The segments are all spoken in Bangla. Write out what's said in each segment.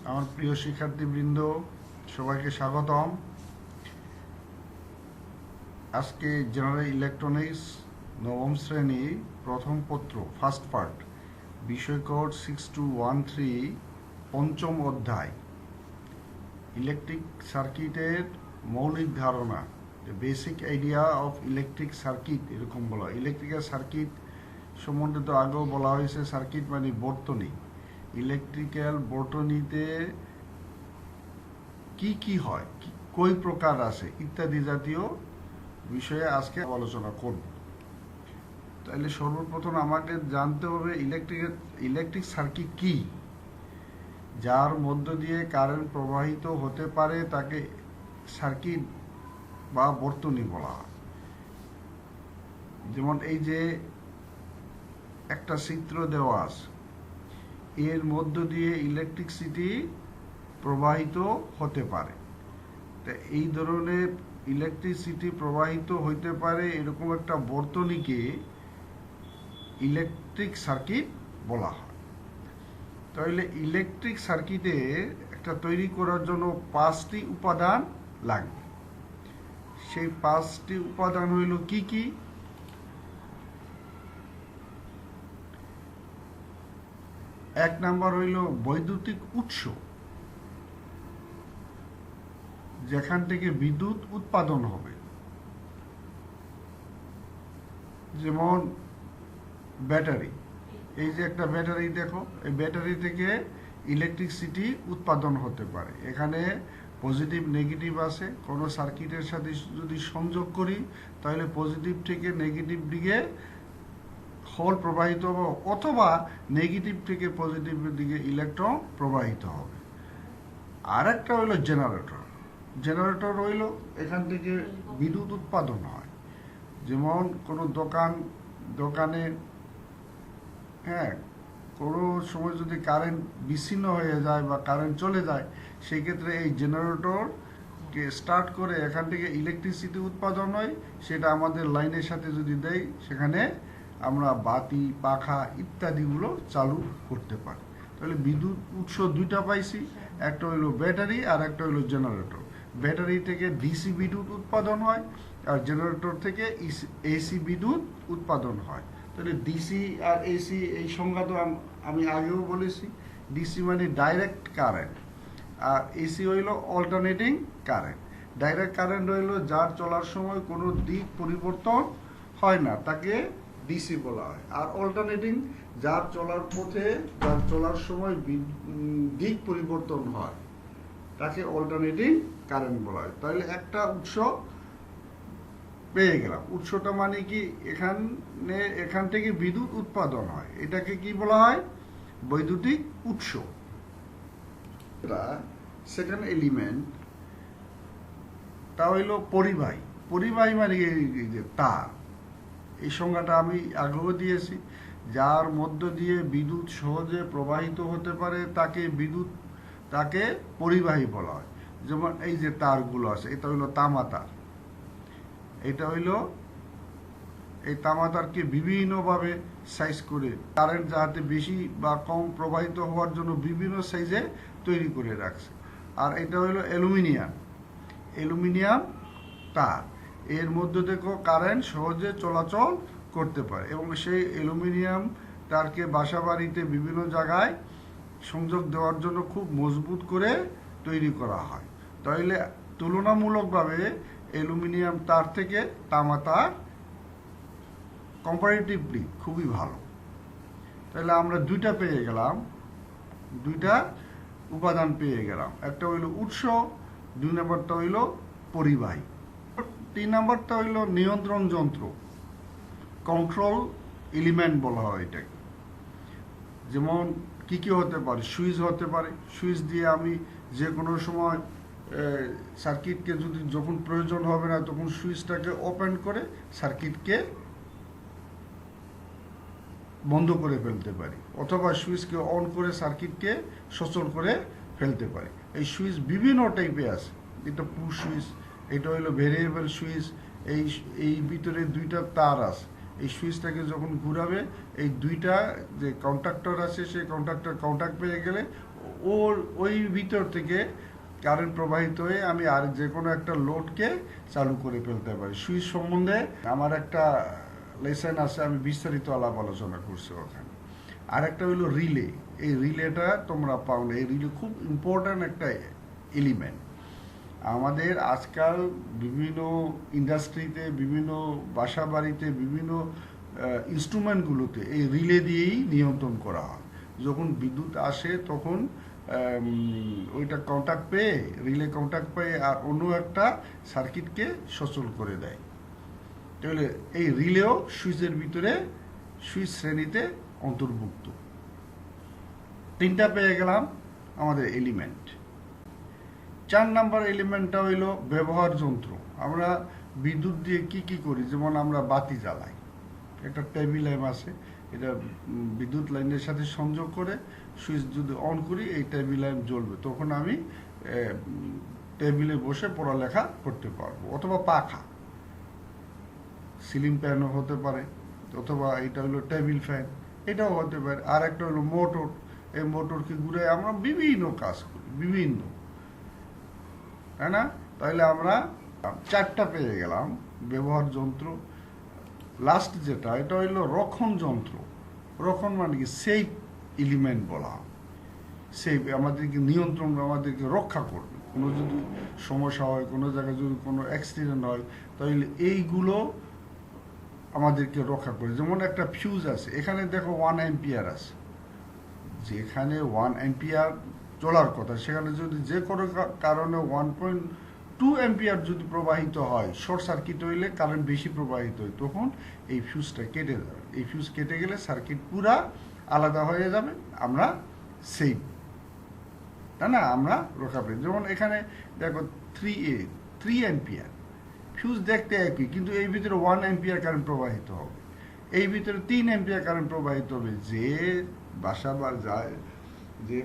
আমার প্রিয় শিক্ষার্থীবৃন্দ, সবাইকে স্বাগতম। আজকে জেনারেল ইলেকট্রনিক্স নবম শ্রেণী প্রথম পত্র ফার্স্ট পার্ট বিষয় কোড 6213 পঞ্চম অধ্যায় ইলেকট্রিক সার্কিটের মৌলিক ধারণা, basic idea of electric circuit এরকম বলা। ইলেকট্রিক্যাল সার্কিট সম্বন্ধে তো আগেও বলা হয়েছে, সার্কিট মানে বর্তনী। ইলেকট্রিক্যাল বর্তনীতে কি কি হয়, কই প্রকার আছে ইত্যাদি জাতীয় বিষয়ে আজকে আলোচনা করব। তাহলে সর্বপ্রথম আমাকে জানতে হবে ইলেকট্রিক সার্কিট কি। যার মধ্য দিয়ে কারেন্ট প্রবাহিত হতে পারে তাকে সার্কিট বা বর্তনী বলা হয়। যেমন এই যে একটা চিত্র দেওয়া আছে, এর মধ্য দিয়ে ইলেকট্রিসিটি প্রবাহিত হতে পারে। তা এই ধরনের ইলেকট্রিসিটি প্রবাহিত হইতে পারে এরকম একটা বর্তনীকে ইলেকট্রিক সার্কিট বলা হয়। তাহলে ইলেকট্রিক সার্কিটে একটা তৈরি করার জন্য 5টি উপাদান লাগবে। সেই 5টি উপাদান হইল কি কি? এক নাম্বার হইল বৈদ্যুতিক উৎস, যেখান থেকে বিদ্যুৎ উৎপাদন হবে। যেমন ব্যাটারি, এই যে একটা ব্যাটারি দেখো, এই ব্যাটারি থেকে ইলেকট্রিসিটি উৎপাদন হতে পারে। এখানে পজিটিভ নেগেটিভ আছে। কোনো সার্কিটের সাথে যদি সংযোগ করি তাহলে পজিটিভ থেকে নেগেটিভ দিকে হোল প্রবাহিত হবে, অথবা নেগেটিভ থেকে পজিটিভের দিকে ইলেকট্রন প্রবাহিত হবে। আর একটা হইল জেনারেটর। জেনারেটর হইল এখান থেকে বিদ্যুৎ উৎপাদন হয়। যেমন কোনো দোকানে কোনো সময় যদি কারেন্ট বিচ্ছিন্ন হয়ে যায় বা কারেন্ট চলে যায়, সেই ক্ষেত্রে এই জেনারেটরকে স্টার্ট করে এখান থেকে ইলেকট্রিসিটি উৎপাদন হয়। সেটা আমাদের লাইনের সাথে যদি দেয়, সেখানে আমরা বাতি, পাখা ইত্যাদিগুলো চালু করতে পারি। তাহলে বিদ্যুৎ উৎস দুইটা পাইছি, একটা হইল ব্যাটারি আর একটা হইল জেনারেটর। ব্যাটারি থেকে ডিসি বিদ্যুৎ উৎপাদন হয় আর জেনারেটর থেকে এসি বিদ্যুৎ উৎপাদন হয়। তাহলে ডিসি আর এসি এই সংজ্ঞা তো আমি আগেও বলেছি। ডিসি মানে ডাইরেক্ট কারেন্ট, আর এসি হইল অল্টারনেটিং কারেন্ট। ডাইরেক্ট কারেন্ট হইল যার চলার সময় কোনো দিক পরিবর্তন হয় না, তাকে ডিসি বলা হয়। আর অল্টারনেটিং যার চলার সময় দিক পরিবর্তন হয়, তাকে অল্টারনেটিং কারেন্ট বলা হয়। তাহলে একটা উৎস পেয়ে গেলাম। উৎসটা মানে কি, এখান থেকে বিদ্যুৎ উৎপাদন হয়, এটাকে কি বলা হয়? বৈদ্যুতিক উৎস। সেকেন্ড এলিমেন্ট তা হইল পরিবাহী। পরিবাহী মানে এই যে তার, এই সংজ্ঞাটা আমি আগেও দিয়েছি। যার মধ্য দিয়ে বিদ্যুৎ সহজে প্রবাহিত হতে পারে তাকে পরিবাহী বলা হয়। যেমন এই যে তারগুলো আছে, এটা হইল তামা তার। এটা হইল এই তামাতারকে বিভিন্নভাবে সাইজ করে কারেন্ট যাতে বেশি বা কম প্রবাহিত হওয়ার জন্য বিভিন্ন সাইজে তৈরি করে রাখছে। আর এটা হইল অ্যালুমিনিয়াম তার। এর মধ্যে দেখো কারেন্ট সহজে চলাচল করতে পারে, এবং সেই অ্যালুমিনিয়াম তারকে বাসা বাড়িতে বিভিন্ন জায়গায় সংযোগ দেওয়ার জন্য খুব মজবুত করে তৈরি করা হয়। তাহলে তুলনামূলকভাবে অ্যালুমিনিয়াম তার থেকে তামা তার কম্পারেটিভলি খুবই ভালো। তাহলে আমরা দুইটা উপাদান পেয়ে গেলাম। একটা হইল উৎস, 2 নম্বরটা হইল পরিবাহী। 3 নম্বরটা হইল নিয়ন্ত্রণ যন্ত্র, কন্ট্রোল এলিমেন্ট বলা হয় এটাকে। যেমন কি কি হতে পারে? সুইচ হতে পারে। সুইচ দিয়ে আমি যে কোনো সময় সার্কিটকে যখন প্রয়োজন হবে না, তখন সুইচটাকে ওপেন করে সার্কিটকে বন্ধ করে ফেলতে পারি, অথবা সুইচকে অন করে সার্কিটকে সচল করে ফেলতে পারি। এই সুইচ বিভিন্ন টাইপে আছে। এটা পুশ সুইচ, এটা হইলো ভেরিয়েবল সুইচ। এই ভিতরে 2টা তার আছে, এই সুইচটাকে যখন ঘুরাবে এই দুইটা যে কন্ট্যাক্টর আছে সেই কন্ট্যাক্ট পেয়ে গেলে ওই ভিতর থেকে কারেন্ট প্রবাহিত হয়ে আমি আর যে কোনো একটা লোডকে চালু করে ফেলতে পারি। সুইচ সম্বন্ধে আমার একটা লেসন আছে, আমি বিস্তারিত আলাপ আলোচনা করছি ওখানে। আর একটা হলো রিলে। এই রিলেটা তোমরা পাও না। এই রিলে খুব ইম্পর্ট্যান্ট একটা এলিমেন্ট। আমাদের আজকাল বিভিন্ন ইন্ডাস্ট্রিতে, বিভিন্ন বাসা বাড়িতে, বিভিন্ন ইনস্ট্রুমেন্টগুলোতে এই রিলে দিয়েই নিয়ন্ত্রণ করা হয়। যখন বিদ্যুৎ আসে তখন ওইটা কন্ট্যাক্ট পেয়ে, রিলে কন্ট্যাক্ট পেয়ে আর অন্য একটা সার্কিটকে সচল করে দেয়। তাহলে এই রিলেও সুইচের ভিতরে, সুইচ শ্রেণীতে অন্তর্ভুক্ত। তিনটা পেয়ে গেলাম আমাদের এলিমেন্ট। 4 নাম্বার এলিমেন্টটা হইল ব্যবহার যন্ত্র। আমরা বিদ্যুৎ দিয়ে কি করি, যেমন আমরা বাতি জ্বালাই। একটা টেবিল ল্যাম্প আছে, এটা বিদ্যুৎ লাইনের সাথে সংযোগ করে সুইচ যদি অন করি এই টেবিল ল্যাম্প জ্বলবে, তখন আমি টেবিলে বসে পড়ালেখা করতে পারবো। অথবা পাখা, সিলিং ফ্যানও হতে পারে, অথবা এটা হলো টেবিল ফ্যান, এটাও হতে পারে। আর একটা হলো মোটর। এই মোটরকে ঘুরে আমরা বিভিন্ন কাজ করি, বিভিন্ন, তাই না? তাহলে আমরা 4টা পেয়ে গেলাম ব্যবহার যন্ত্র। লাস্ট যেটা, এটা হইলো রক্ষণ যন্ত্র। রক্ষণ মানে কি? সেফ এলিমেন্ট বলা। সেফ আমাদেরকে নিয়ন্ত্রণ, আমাদেরকে রক্ষা করবে। কোনো যদি সমস্যা হয়, কোনো জায়গায় যদি কোনো অ্যাক্সিডেন্ট হয়, তাহলে এইগুলো আমাদেরকে রক্ষা করে। যেমন একটা ফিউজ আছে, এখানে দেখো 1 অ্যাম্পিয়ার আছে। যেখানে 1 অ্যাম্পিয়ার চলার কথা, সেখানে যদি যে কোনো কারণে 1.2 অ্যাম্পিয়ার যদি প্রবাহিত হয়, শর্ট সার্কিট হইলে কারেন্ট বেশি প্রবাহিত হয়, তখন এই ফিউজটা কেটে যাবে। এই ফিউজ কেটে গেলে সার্কিট পুরা আলাদা হয়ে যাবে, আমরা সেফ, তাই না? আমরা রক্ষা পাই। যেমন এখানে দেখো 3 অ্যাম্পিয়ার ফিউজ দেখতে একই, কিন্তু এই ভিতরে 1 অ্যাম্পিয়ার কারেন্ট প্রবাহিত হবে, এই ভিতরে 3 অ্যাম্পিয়ার কারেন্ট প্রবাহিত হবে। যে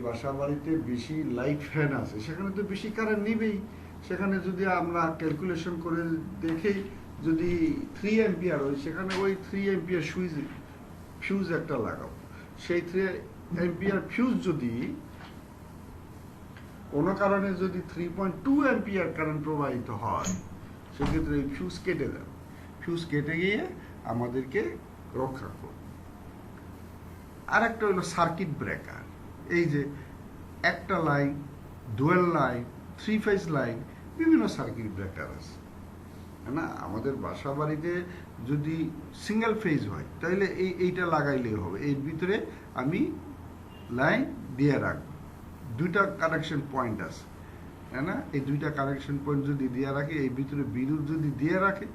বাসা বাড়িতে বেশি লাইট ফ্যান আছে, সেখানে তো বেশি কারেন্ট নিবেই। সেখানে যদি আমরা ক্যালকুলেশন করে দেখি, যদি 3 অ্যাম্পিয়ার হয়, সেখানে ওই 3 অ্যাম্পিয়ার ফিউজ একটা লাগাবো। সেই 3 অ্যাম্পিয়ার ফিউজ যদি কোনো কারণে যদি 3.2 অ্যাম্পিয়ার কারেন্ট প্রবাহিত হয়, সেক্ষেত্রে এই ফিউজ কেটে যাবে। ফিউজ কেটে গিয়ে আমাদেরকে রক্ষা করবে। আর একটা হলো সার্কিট ব্রেকার। এই যে একটা line, dual line, 3 phase line, বিভিন্ন সার্কিট ব্রেকার আছে, না? আমাদের বাসা বাড়িতে যদি সিঙ্গেল ফেজ হয়, তাহলে এইটা লাগাইলেই হবে। এর ভিতরে আমি লাইন দিয়ে রাখবো। 2টা কানেকশন পয়েন্ট আছে, তাই না? এই 2টা কানেকশন পয়েন্ট যদি দিয়ে রাখি, এই ভিতরে বিদ্যুৎ যদি দিয়ে রাখি,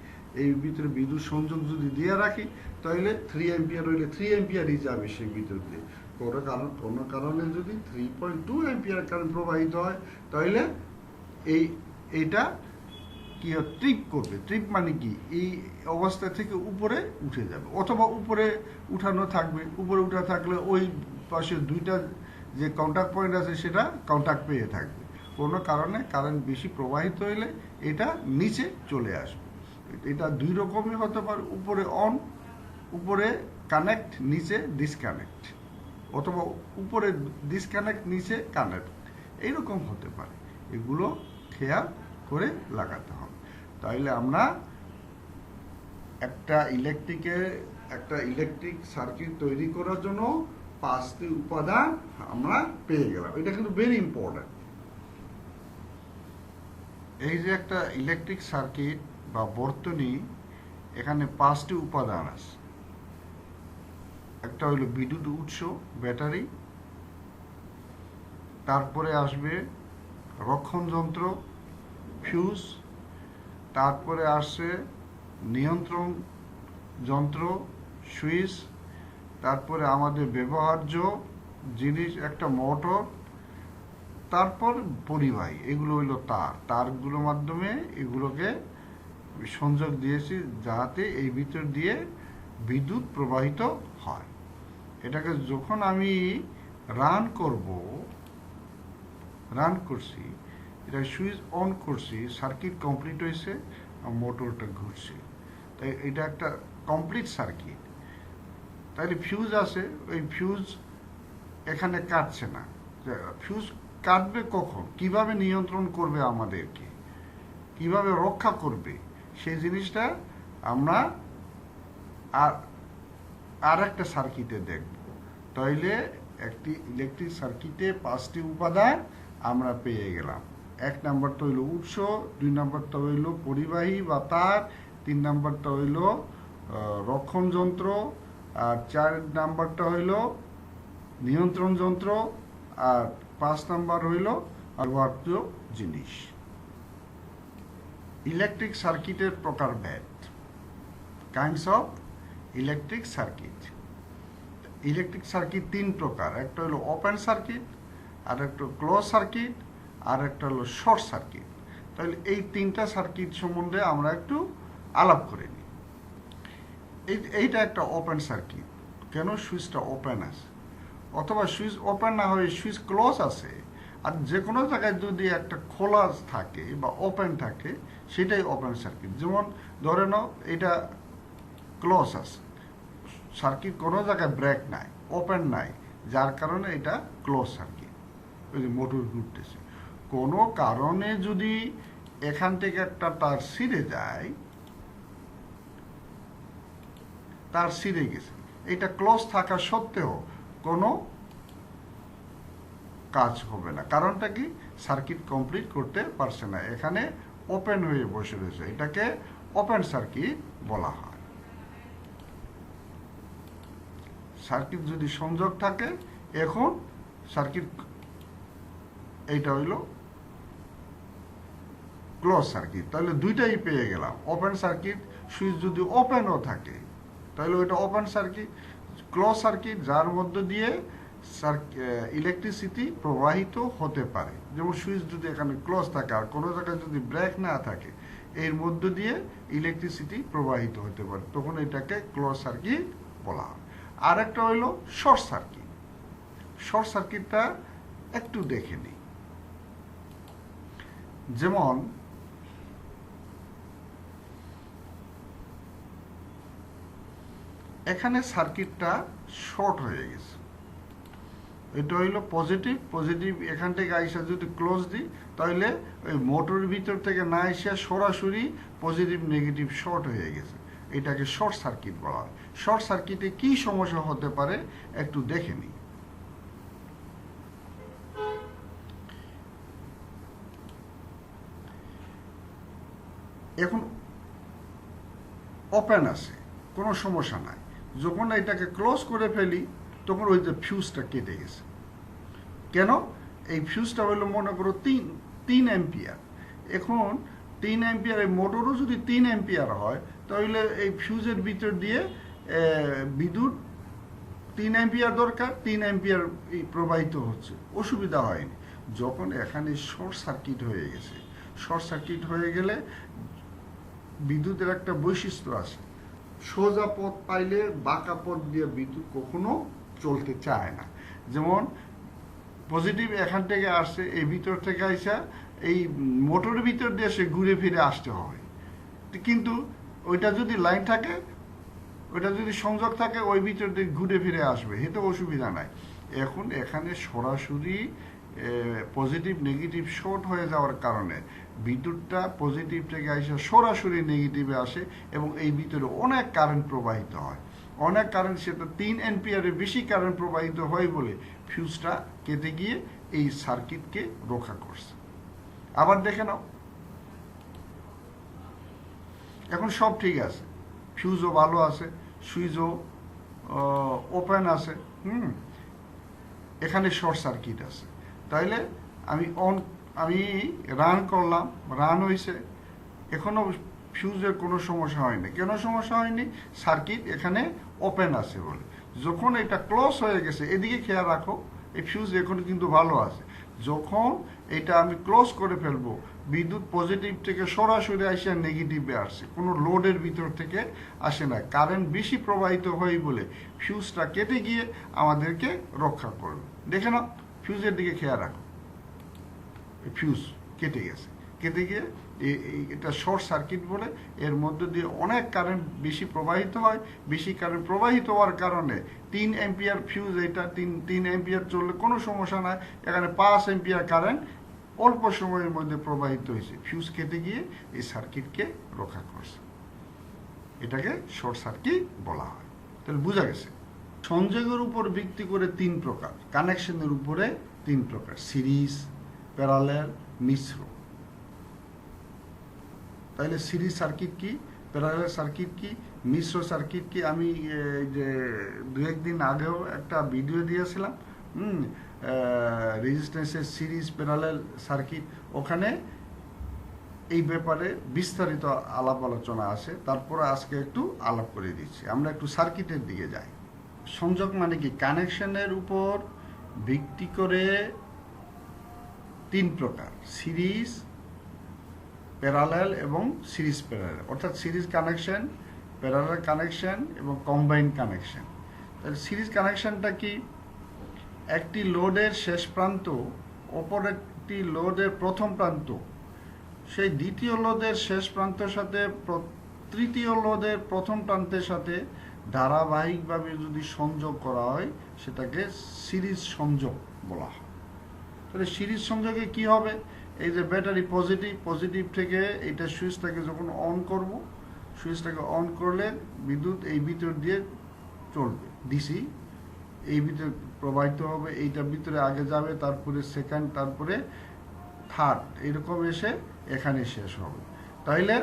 এই ভিতরে বিদ্যুৎ সংযোগ যদি দিয়ে রাখি, তাহলে 3 অ্যাম্পিয়ার হইলে 3 অ্যাম্পিয়ারই যাবে সেই ভিতর দিয়ে। কোনো কারণে যদি 3.2 অ্যাম্পিয়ার কারেন্ট প্রবাহিত হয়, তাহলে এইটা কি ট্রিপ করবে। ট্রিপ মানে কি? এই অবস্থা থেকে উপরে উঠে যাবে, অথবা উপরে উঠানো থাকবে। উপরে উঠা থাকলে ওই পাশে 2টা যে কন্ট্যাক্ট পয়েন্ট আছে, সেটা কন্ট্যাক্ট পেয়ে থাকবে। কোনো কারণে কারেন্ট বেশি প্রবাহিত হইলে এটা নিচে চলে আসবে। এটা 2 রকমই হতে পারে, উপরে অন, উপরে কানেক্ট, নিচে ডিসকানেক্ট, অথবা উপরে ডিসকানেক্ট, নিচে কানেক্ট, এইরকম হতে পারে। এগুলো খেয়াল করে লাগাতে হবে। তাইলে আমরা একটা ইলেকট্রিক সার্কিট তৈরি করার জন্য 5টি উপাদান আমরা পেয়ে গেলাম। এটা কিন্তু ভেরি ইম্পর্টেন্ট। এই যে একটা ইলেকট্রিক সার্কিট বা বর্তনী, এখানে 5টি উপাদান আছে। একটা হইল বিদ্যুৎ উৎস, ব্যাটারি, তারপরে আসবে রক্ষণ যন্ত্র, ফিউজ, তারপরে আসছে নিয়ন্ত্রণ যন্ত্র, সুইচ, তারপরে আমাদের ব্যবহার্য জিনিস একটা মোটর, তারপর পরিবাহী। এগুলো হইল তারগুলোর মাধ্যমে এগুলোকে সংযোগ দিয়েছি, যাতে এই ভিতর দিয়ে বিদ্যুৎ প্রবাহিত হয়। এটাকে যখন আমি রান করছি, এটা সুইচ অন করছি, সার্কিট কমপ্লিট হয়েছে, মোটরটা ঘুরছে। তাই এটা একটা কমপ্লিট সার্কিট, তাহলে ফিউজ আছে, ওই ফিউজ এখানে কাটছে না। ফিউজ কাটবে কখন, কিভাবে নিয়ন্ত্রণ করবে আমাদেরকে, কিভাবে রক্ষা করবে, সেই জিনিসটা আমরা আর একটা সার্কিটে দেখব। তাইলে একটি ইলেকট্রিক সার্কিটে 5টি উপাদান আমরা পেয়ে গেলাম। 1 নাম্বারটা হইল উৎস, 2 নাম্বারটা হইল পরিবাহী বা তার, 3 নাম্বারটা হইল রক্ষণ যন্ত্র, আর 4 নাম্বারটা হইল নিয়ন্ত্রণ যন্ত্র, আর 5 নাম্বার হইল ব্যবহার্য জিনিস। ইলেকট্রিক সার্কিটের প্রকারভেদ, kinds of electric circuit. Electric circuit 3 প্রকার, একটা হলো ওপেন সার্কিট, আর একটা ক্লোজ সার্কিট, আর একটা হলো শর্ট সার্কিট। তাহলে এই 3টা সার্কিট সম্বন্ধে আমরা একটু আলাপ করে নিই। এইটা একটা ওপেন সার্কিট, কেন সুইচটা ওপেন আছে, অথবা সুইচ ওপেন না হয়ে সুইচ ক্লোজ আছে, আর যে কোনো জায়গায় যদি একটা খোলা থাকে বা ওপেন থাকে সেটাই ওপেন সার্কিট। যেমন ধরে নাও এটা ক্লোজ আছে, সার্কিট কোনো জায়গায় ব্রেক নাই, ওপেন নাই, যার কারণে এটা ক্লোজ সার্কিট। ওই যে মোটর ঘুরতেছে, কোনো কারণে যদি এখান থেকে একটা তার ছিঁড়ে যায়, তার ছিঁড়ে গেছে, এটা ক্লোজ থাকা সত্ত্বেও কোনো কাজ হবে না। কারণটা কি, সার্কিট কমপ্লিট করতে পারছে না, এখানে ওপেন হয়ে বসে রয়েছে, এটাকে ওপেন সার্কিট বলা হয়। সার্কিট যদি সংযোগ থাকে, এখন সার্কিট এইটা হইল ক্লোজ সার্কিট। তাহলে দুইটাই পেয়ে গেলাম। ওপেন সার্কিট, সুইচ যদি ওপেনও থাকে তাহলে ওইটা ওপেন সার্কিট। ক্লোজ সার্কিট, যার মধ্য দিয়ে ইলেকট্রিসিটি প্রবাহিত হতে পারে। যেমন সুইচ যদি এখানে ক্লোজ থাকে আর কোনো জায়গায় যদি ব্রেক না থাকে, এর মধ্য দিয়ে ইলেকট্রিসিটি প্রবাহিত হতে পারে, তখন এটাকে ক্লোজ সার্কিট বলা হয়। আর একটা হইল শর্ট সার্কিট। শর্ট সার্কিটটা একটু দেখে নিই। যেমন এখানে সার্কিটটা শর্ট হয়ে গেছে, এটা হইল পজিটিভ, পজিটিভ এখান থেকে আইসা যদি ক্লোজ দিই তাহলে ওই মোটরের ভিতর থেকে না এসে সরাসরি পজিটিভ নেগেটিভ শর্ট হয়ে গেছে, এটাকে শর্ট সার্কিট বলা হয়। শর্ট সার্কিটে কি সমস্যা হতে পারে একটু দেখে নিই। এখন ওপেন আছে, কোনো সমস্যা নাই, যখন এটাকে ক্লোজ করে ফেলি তখন ওই যে ফিউজটা কেটে গেছে। কেন, এই ফিউজটা হলো মনে করো 3 অ্যাম্পিয়ার। এখন 3 অ্যাম্পিয়ার, এই মোটরও যদি 3 অ্যাম্পিয়ার হয় তাহলে এই ফিউজের ভিতর দিয়ে বিদ্যুৎ 3 অ্যাম্পিয়ার দরকার, 3 অ্যাম্পিয়ার প্রবাহিত হচ্ছে, অসুবিধা হয়নি। যখন এখানে শর্ট সার্কিট হয়ে গেছে, শর্ট সার্কিট হয়ে গেলে বিদ্যুতের একটা বৈশিষ্ট্য আছে, সোজা পথ পাইলে বাঁকা পথ দিয়ে বিদ্যুৎ কখনো চলতে চায় না। যেমন পজিটিভ এখান থেকে আসছে, এই ভিতর থেকে আইসা এই মোটরের ভিতর দিয়ে সে ঘুরে ফিরে আসতে হবে, কিন্তু ওইটা যদি লাইন থাকে, ওইটা যদি সংযোগ থাকে, ওই ভিতর দিয়ে ঘুরে ফিরে আসবে, এতে অসুবিধা নাই। এখন এখানে সরাসরি পজিটিভ নেগেটিভ শর্ট হয়ে যাওয়ার কারণে বিদ্যুৎটা পজিটিভ থেকে আইসা সরাসরি নেগেটিভে আসে এবং এই ভিতরে অনেক কারেন্ট প্রবাহিত হয়, অনেক কারেন্ট, সেটা 3 অ্যাম্পিয়ারের বেশি কারেন্ট প্রবাহিত হয় বলে ফিউজটা কেটে গিয়ে এই সার্কিটকে রক্ষা করছে। আবার দেখে নাও, এখন সব ঠিক আছে, ফিউজও ভালো আছে, সুইচও ওপেন আছে, এখানে শর্ট সার্কিট আছে। তাইলে আমি রান করলাম, রান হয়েছে, এখনো ফিউজের কোনো সমস্যা হয়নি। কেন সমস্যা হয়নি, সার্কিট এখানে ওপেন আছে বলে। যখন এটা ক্লোজ হয়ে গেছে, এদিকে খেয়াল রাখো, এই ফিউজ এখন কিন্তু ভালো আছে, যখন এটা আমি ক্লোজ করে ফেলবো, বিদ্যুৎ পজিটিভ থেকে সরাসরি আসে নেগেটিভে আসছে, কোনো লোডের ভিতর থেকে আসে না, কারেন্ট বেশি প্রবাহিত হয় বলে ফিউজটা কেটে গিয়ে আমাদেরকে রক্ষা করবে। দেখে নাও, ফিউজের দিকে খেয়াল রাখো, ফিউজ কেটে গেছে, কেটে গিয়ে এটা শর্ট সার্কিট বলে, এর মধ্যে দিয়ে অনেক কারেন্ট বেশি প্রবাহিত হয়। বেশি কারেন্ট প্রবাহিত হওয়ার কারণে 3 অ্যাম্পিয়ার ফিউজ, এটা 3 অ্যাম্পিয়ার চললে কোনো সমস্যা নাই, এখানে 5 অ্যাম্পিয়ার কারেন্ট অল্প সময়ের মধ্যে প্রবাহিত হয়েছে, ফিউজ কেটে গিয়ে এই সার্কিটকে রক্ষা করছে। এটাকে শর্ট সার্কিট বলা হয়। তাহলে বোঝা গেছে সংযোগের উপর ভিত্তি করে 3 প্রকার, কানেকশনের উপরে 3 প্রকার, সিরিজ, প্যারালাল, মিশ্র। তাহলে সিরিজ সার্কিট কি, প্যারালাল সার্কিট কি, মিশ্র সার্কিট কি? আমি যে 2-1 দিন আগেও একটা ভিডিও দিয়েছিলাম, রেজিস্ট্যান্সের সিরিজ প্যারালাল সার্কিট, ওখানে এই ব্যাপারে বিস্তারিত আলাপ আলোচনা আছে। তারপরে আজকে একটু আলাপ করে দিচ্ছি। আমরা একটু সার্কিটের দিকে যাই। সংযোগ মানে কি, কানেকশনের উপর ভিত্তি করে 3 প্রকার, সিরিজ, প্যারালাল এবং সিরিজ প্যারালাল, অর্থাৎ সিরিজ কানেকশন, প্যারালাল কানেকশন এবং কম্বাইন কানেকশন। তাহলে সিরিজ কানেকশনটা কি? একটি লোডের শেষ প্রান্ত অপর একটি লোডের প্রথম প্রান্ত সেই দ্বিতীয় লোডের শেষ প্রান্তের সাথে তৃতীয় লোডের প্রথম প্রান্তের সাথে ধারাবাহিকভাবে যদি সংযোগ করা হয় সেটাকে সিরিজ সংযোগ বলা হয়। তাহলে সিরিজ সংযোগে কি হবে? এই যে ব্যাটারি পজিটিভ থেকে এইটা সুইচটাকে যখন অন করব, সুইচটাকে অন করলে বিদ্যুৎ এই ভিতর দিয়ে চলবে, ডিসি এই ভিতরে প্রবাহিত হবে, এইটার ভিতরে আগে যাবে, তারপরে সেকেন্ড, তারপরে থার্ড, এরকম এসে এখানে শেষ হবে। তাইলে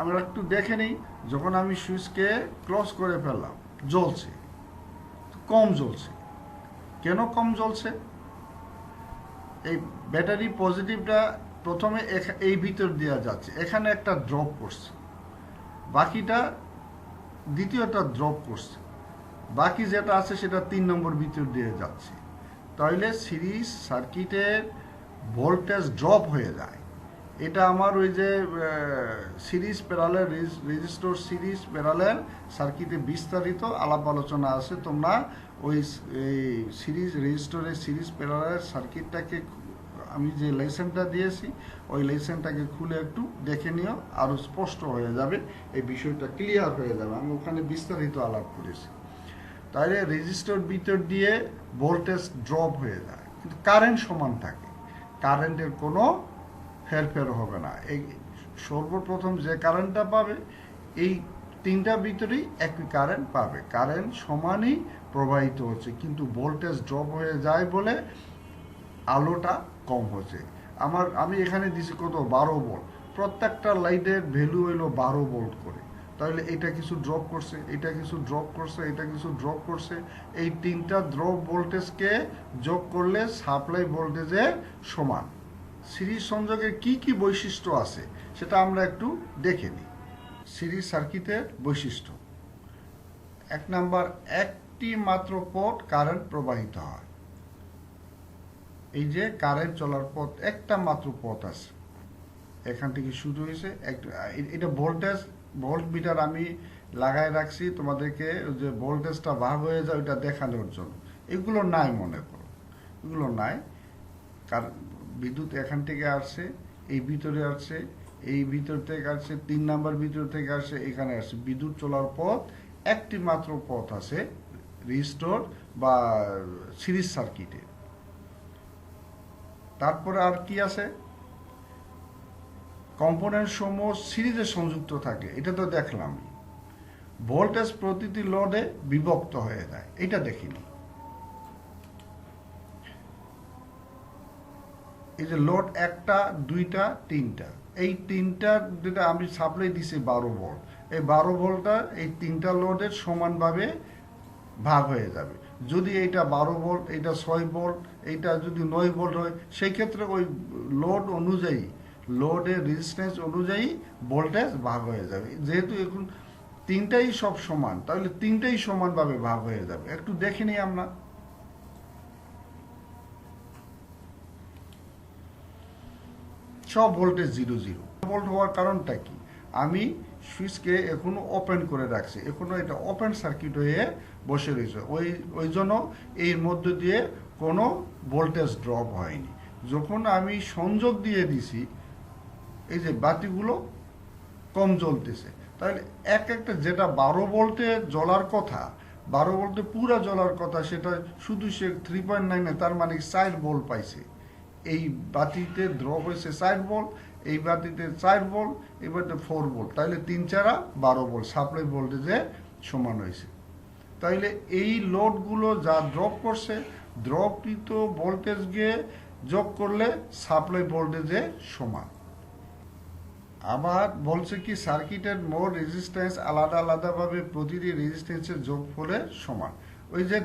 আমরা একটু দেখে নিই, যখন আমি সুইচকে ক্লোজ করে ফেললাম, জ্বলছে, কম জ্বলছে। কেন কম জ্বলছে? এই ব্যাটারি পজিটিভটা প্রথমে এই ভিতর দেওয়া যাচ্ছে, এখানে একটা ড্রপ করছে, বাকিটা দ্বিতীয়টা ড্রপ করছে, বাকি যেটা আছে সেটা 3 নম্বর ভিতর দিয়ে যাচ্ছে। তাহলে সিরিজ সার্কিটের ভোল্টেজ ড্রপ হয়ে যায়। এটা আমার ওই যে series parallel resistor series parallel সার্কিটে বিস্তারিত আলাপ আলোচনা আছে। তোমরা ওই সিরিজ রেজিস্টরের সিরিজ প্যারালাল সার্কিটটাকে আমি যে লেসনটা দিয়েছি ওই লেসনটাকে খুলে একটু দেখে নিও, আরও স্পষ্ট হয়ে যাবে, এই বিষয়টা ক্লিয়ার হয়ে যাবে। আমি ওখানে বিস্তারিত আলাপ করেছি। তাহলে রেজিস্টর ভিতর দিয়ে ভোল্টেজ ড্রপ হয়ে যায়, কিন্তু কারেন্ট সমান থাকে, কারেন্টের কোনো হেরফের হবে না। এই সর্বপ্রথম যে কারেন্টটা পাবে এই 3টা ভিতরেই একই কারেন্ট পাবে, কারেন্ট সমানই প্রবাহিত হচ্ছে, কিন্তু ভোল্টেজ ড্রপ হয়ে যায় বলে আলোটা কম হচ্ছে। আমি এখানে দিছি কত, 12 ভোল্ট, প্রত্যেকটা লাইটের ভ্যালু হইল 12 ভোল্ট করে। তাহলে এটা কিছু ড্রপ করছে, এটা কিছু ড্রপ করছে, এটা কিছু ড্রপ করছে, এই 3টা ড্রপ ভোল্টেজকে যোগ করলে সাপ্লাই ভোল্টেজের সমান। সিরিজ সংযোগের কি কি বৈশিষ্ট্য আছে সেটা আমরা একটু দেখে নিই। সিরিজ সার্কিটের বৈশিষ্ট্য: 1 নাম্বার, একটি মাত্র পথ কারেন্ট প্রবাহিত হয়। এই যে কারেন্ট চলার পথ, একটা মাত্র পথ আছে, এখান থেকে শুরু হয়েছে। এটা ভোল্ট মিটার আমি লাগাই রাখছি তোমাদেরকে, যে ভোল্টেজটা ভাগ হয়ে যায় ওইটা দেখানোর জন্য। এগুলো নাই, মনে করো এগুলো নাই, কারণ বিদ্যুৎ এখান থেকে আসছে, এই ভিতরে আসছে, এই ভিতর থেকে আসছে, 3 নাম্বার ভিতর থেকে আসছে, এখানে আসছে। বিদ্যুৎ চলার পথ একটি মাত্র পথ আছে রেজিস্টর বা সিরিজ সার্কিটে। তারপরে আর কি আছে? কম্পোনেন্ট সমূহ সিরিজে সংযুক্ত থাকে, এটা তো দেখলাম। ভোল্টেজ প্রতিটি লোডে বিভক্ত হয়ে যায়, এটা দেখিনি। এই যে লোড 1টা, 2টা, 3টা, এই 3টা যেটা আমি সাপ্লাই দিছি 12 ভোল্ট, এই 12 ভোল্টটা এই 3টা লোডের সমানভাবে ভাগ হয়ে যাবে। যদি এইটা 12 ভোল্ট, এইটা 6 ভোল্ট, এইটা যদি 9 ভোল্ট হয়, সেই ক্ষেত্রে ওই লোড অনুযায়ী, লোডের রেজিস্ট্যান্স অনুযায়ী ভোল্টেজ ভাগ হয়ে যাবে। যেহেতু এখন 3টাই সব সমান, তাহলে 3টাই সমানভাবে ভাগ হয়ে যাবে। একটু দেখে নিই আমরা। সব ভোল্টেজ 0 ভোল্ট হওয়ার কারণটা কি? আমি সুইচকে এখনো ওপেন করে রাখছি, এখনো এটা ওপেন সার্কিট হয়ে বসে রয়েছে, ওই জন্য এর মধ্যে দিয়ে কোনো ভোল্টেজ ড্রপ হয়নি। যখন আমি সংযোগ দিয়ে দিছি এই যে বাতিগুলো কম জ্বলতেছে। তাহলে একটা যেটা 12 ভোল্টে জ্বলার কথা, 12 ভোল্টে পুরা জ্বলার কথা, সেটা শুধু সে 3.9, তার মানে 4 ভোল্ট পাইছে। এই বাতিতে ড্রপ হয়েছে 4 ভোল্ট, এই বাতিতে 4 ভোল্ট, এই বাতিতে 4 ভোল্ট, তাহলে 3 4 12 ভোল্ট সাপ্লাই ভোল্টেজে সমান হয়েছে। তাইলে এই লোডগুলো যা ড্রপ করছে, ড্রপকৃত ভোল্টেজকে যোগ করলে সাপ্লাই ভোল্টেজে সমান। আবার বলছে কি সার্কিটের মোট রেজিস্ট্যান্স আলাদা আলাদাভাবে প্রতিটি রেজিস্ট্যান্সের যোগফলের সমান। ওই যে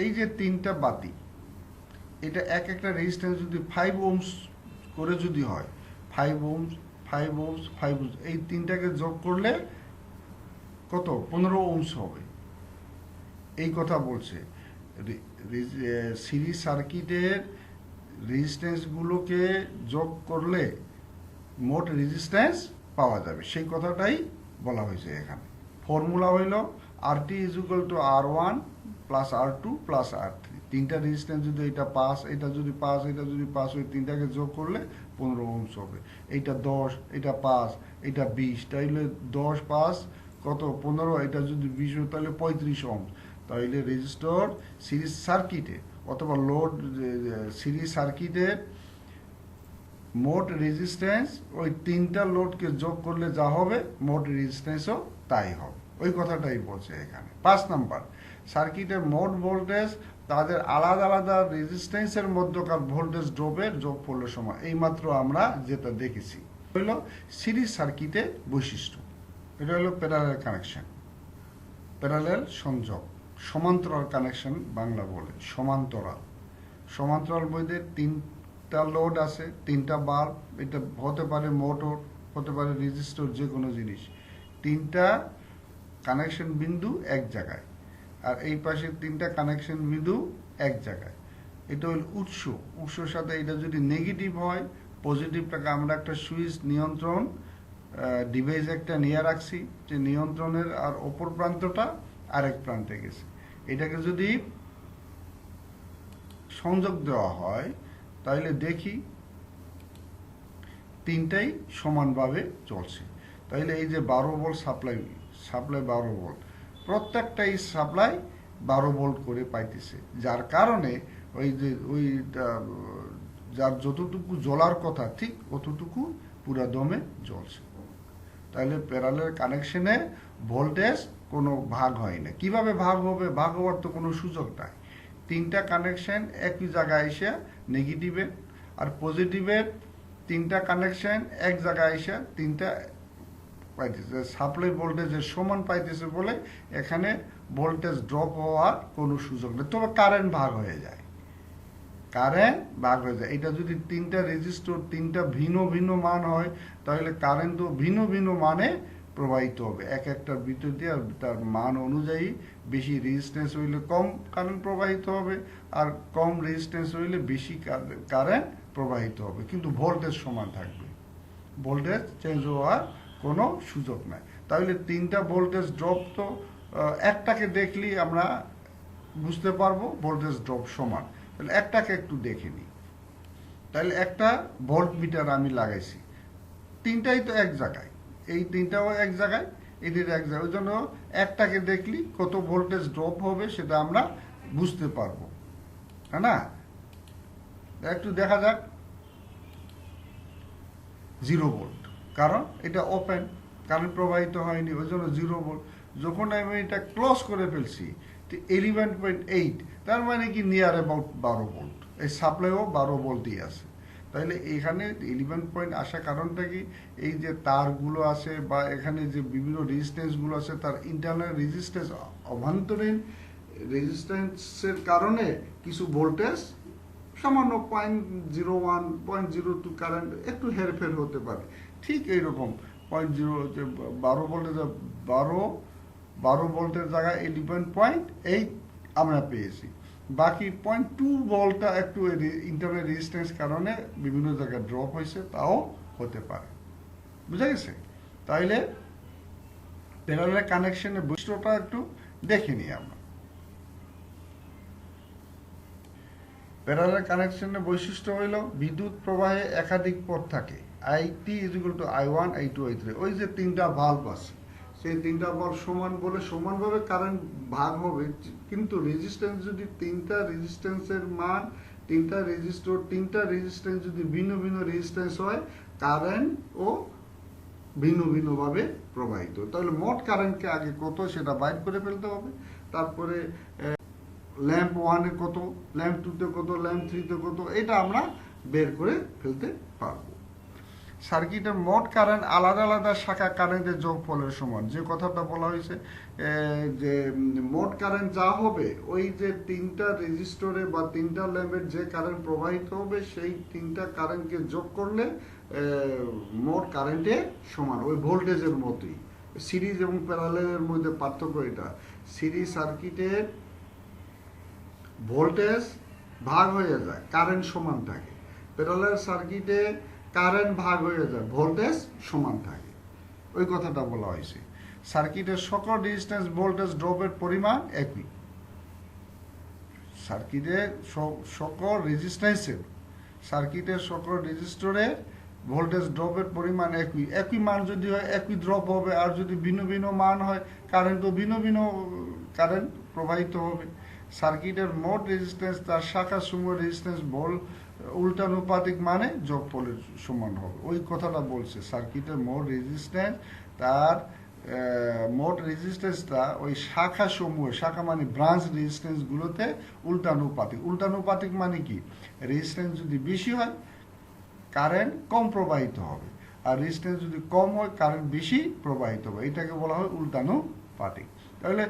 এই যে তিনটা বাতি, এটা একটা রেজিস্ট্যান্স যদি 5 ওহমস করে যদি হয়, 5 ওহমস 5 ওহমস 5 ওহমস, এই তিনটাকে যোগ করলে কত 15 ওহমস হবে, এই কথা বলছে। সিরিজ সার্কিটের রেজিস্ট্যান্সগুলোকে যোগ করলে মোট রেজিস্ট্যান্স পাওয়া যাবে, সেই কথাটাই বলা হয়েছে এখানে। ফর্মুলা হইল RT = R1 plus R2 plus R3। তিনটা রেজিস্ট্যান্স যদি এটা 5, এটা যদি 5, এটা যদি 5, ওই তিনটাকে যোগ করলে 15 ওহমস হবে। এইটা 10, এটা 5, এটা 20, তাইলে 10 5 কত 15, এটা যদি 20 হয় তাহলে 35 ওহমস। তাহলে রেজিস্টর সিরিজ সার্কিটে অথবা লোড সিরিজ সার্কিটের মোট রেজিস্ট্যান্স ওই তিনটা লোডকে যোগ করলে যা হবে মোট রেজিস্ট্যান্সও তাই হবে, ওই কথাটাই বলছে এখানে। 5 নাম্বার, সার্কিটের মোট ভোল্টেজ তাদের আলাদা আলাদা রেজিস্ট্যান্সের মধ্যকার ভোল্টেজ ড্রপের যোগফলের সমান। এইমাত্র আমরা যেটা দেখেছি হইল সিরিজ সার্কিটের বৈশিষ্ট্য। এটা হলো প্যারালাল কানেকশন, প্যারালাল সংযোগ, সমান্তরাল কানেকশন বাংলা বলে। সমান্তরাল বইতে তিনটা লোড আছে, তিনটা বাল্ব, এটা হতে পারে মোটর, হতে পারে রেজিস্টর, যে কোনো জিনিস। তিনটা কানেকশন বিন্দু এক জায়গায়, আর এই পাশে তিনটা কানেকশন বিন্দু এক জায়গায়। এটা হল উৎসর সাথে এটা যদি নেগেটিভ হয়, পজিটিভটাকে আমরা একটা সুইচ নিয়ন্ত্রণ ডিভাইস একটা নিয়ে রাখছি, যে নিয়ন্ত্রণের আর অপর প্রান্তটা আরেক প্রান্তে গেছে। এটাকে যদি সংযোগ দেওয়া হয় তাহলে দেখি তিনটাই সমানভাবে চলছে। তাইলে এই যে 12 ভোল্ট সাপ্লাই 12 ভোল্ট, প্রত্যেকটাই সাপ্লাই 12 ভোল্ট করে পাইতেছে, যার কারণে যার যতটুকু জ্বলার কথা ঠিক অতটুকু পুরা দমে জ্বলছে। তাহলে প্যারালাল কানেকশনে ভোল্টেজ কোনো ভাগ হয় না। কিভাবে ভাগ হবে? ভাগ হওয়ার তো কোনো সুযোগ নাই। তিনটা কানেকশন একই জায়গায় এসে নেগেটিভের আর পজিটিভের তিনটা কানেকশন এক জায়গায় এসে তিনটা পাইতেছে, সাপ্লাই ভোল্টেজের সমান পাইতেছে বলে এখানে ভোল্টেজ ড্রপ হওয়ার কোনো সুযোগ নেই। তবে কারেন্ট ভাগ হয়ে যায়, এটা যদি তিনটা রেজিস্টর তিনটা ভিন্ন ভিন্ন মান হয় তাহলে কারেন্টও ভিন্ন ভিন্ন মানে প্রবাহিত হবে। একটার ভিতর দিয়ে তার মান অনুযায়ী বেশি রেজিস্ট্যান্স হইলে কম কারেন্ট প্রবাহিত হবে, আর কম রেজিস্ট্যান্স হইলে বেশি কারেন্ট প্রবাহিত হবে, কিন্তু ভোল্টেজ সমান থাকবে, ভোল্টেজ চেঞ্জ হওয়ার কোনো সুযোগ নাই। তাহলে তিনটা ভোল্টেজ ড্রপ তো একটাকে দেখলেই আমরা বুঝতে পারবো ভোল্টেজ ড্রপ সমান। তাহলে একটাকে একটু দেখে নিই। তাহলে একটা ভোল্ট মিটার আমি লাগাইছি, তিনটাই তো এক জায়গায়, এই তিনটাও এক জায়গায়, এদের এক জায়গায়, ওই জন্য একটাকে দেখলি কত ভোল্টেজ ড্রপ হবে সেটা আমরা বুঝতে পারবো, তাই না? একটু দেখা যাক। 0 ভোল্ট, কারণ এটা ওপেন, কারেন্ট প্রবাহিত হয়নি, ওই জন্য 0 ভোল্ট। যখন আমি এটা ক্লোজ করে ফেলছি 11.8, তার মানে কি নিয়ার অ্যাবাউট 12 ভোল্ট। এই সাপ্লাইও 12 ভোল্টই আছে। তাহলে এখানে 11 পয়েন্ট আসার কারণটা কি? এই যে তারগুলো আছে বা এখানে যে বিভিন্ন রেজিস্ট্যান্সগুলো আছে, তার ইন্টারনাল রেজিস্ট্যান্স, অভ্যন্তরীণ রেজিস্ট্যান্সের কারণে কিছু ভোল্টেজ সামান্য 0.01 0.02 কারেন্ট একটু হেরফের হতে পারে। ঠিক এইরকম 0.0 যে 12 ভোল্টের 12 ভোল্টের জায়গায় 11.8 আমরা পেয়েছি। বাকি 0.2 ভোল্টটা একটু ইন্টারনাল রেজিস্ট্যান্স কারণে বিভিন্ন জায়গায় ড্রপ হয়েছে, তাও হতে পারে। বুঝা গেছে? তাইলে প্যারালাল কানেকশনের বৈশিষ্ট্যটা একটু দেখে নিই আমরা। প্যারালাল কানেকশনের বৈশিষ্ট্য হইল বিদ্যুৎ প্রবাহে একাধিক পথ থাকে, আই.টি = I1 I2 I3। ওই যে তিনটা বাল্ব আছে, সেই তিনটা বাল্ব সমান বলে সমানভাবে কারেন্ট ভাগ হবে, কিন্তু রেজিস্ট্যান্স যদি তিনটা রেজিস্ট্যান্সের মান তিনটা রেজিস্ট্যান্স যদি ভিন্ন ভিন্ন রেজিস্ট্যান্স হয়, কারেন্ট ও ভিন্ন ভিন্নভাবে প্রবাহিত। তাহলে মোট কারেন্টকে আগে কত সেটা বাইর করে ফেলতে হবে, তারপরে ল্যাম্প 1-এ কত, ল্যাম্প 2-তে কত, ল্যাম্প 3-তে কত, এটা আমরা বের করে ফেলতে পারবো। সার্কিটের মোট কারেন্ট আলাদা আলাদা শাখা কারেন্টের যোগফলের সমান। যে কথাটা বলা হয়েছে যে মোট কারেন্ট যা হবে, ওই যে তিনটা রেজিস্টরে বা তিনটা ল্যাম্পের যে কারেন্ট প্রবাহিত হবে, সেই তিনটা কারেন্টকে যোগ করলে মোট কারেন্টে সমান, ওই ভোল্টেজের মতোই। সিরিজ এবং প্যারালালের মধ্যে পার্থক্য এটা, সিরিজ সার্কিটের ভোল্টেজ ভাগ হয়ে যায়, কারেন্ট সমান থাকে। প্যারালাল সার্কিটে কারেন্ট ভাগ হয়ে যায়, ভোল্টেজ সমান থাকে। ওই কথাটা বলা হয়েছে। সার্কিটের সকল রেজিস্ট্যান্স ভোল্টেজ ড্রপের পরিমাণ একই। সার্কিটের সকল রেজিস্টরের ভোল্টেজ ড্রপের পরিমাণ একই। একই মান যদি হয় একই ড্রপ হবে, আর যদি ভিন্ন ভিন্ন মান হয় কারেন্টও ভিন্ন ভিন্ন কারেন্ট প্রবাহিত হবে। সার্কিটের মোট রেজিস্ট্যান্স তার শাখা সমূহ রেজিস্ট্যান্স উল্টানুপাতিক মানে যোগফলের সমান হবে। ওই কথাটা বলছে, সার্কিটের মোট রেজিস্ট্যান্স তার মোট রেজিস্ট্যান্সটা ওই শাখা মানে ব্রাঞ্চ রেজিস্ট্যান্সগুলোতে উল্টানুপাতিক। উল্টানুপাতিক মানে কি, রেজিস্ট্যান্স যদি বেশি হয় কারেন্ট কম প্রবাহিত হবে, আর রেজিস্ট্যান্স যদি কম হয় কারেন্ট বেশি প্রবাহিত হবে। এটাকে বলা হয় উল্টানুপাতিক। তাহলে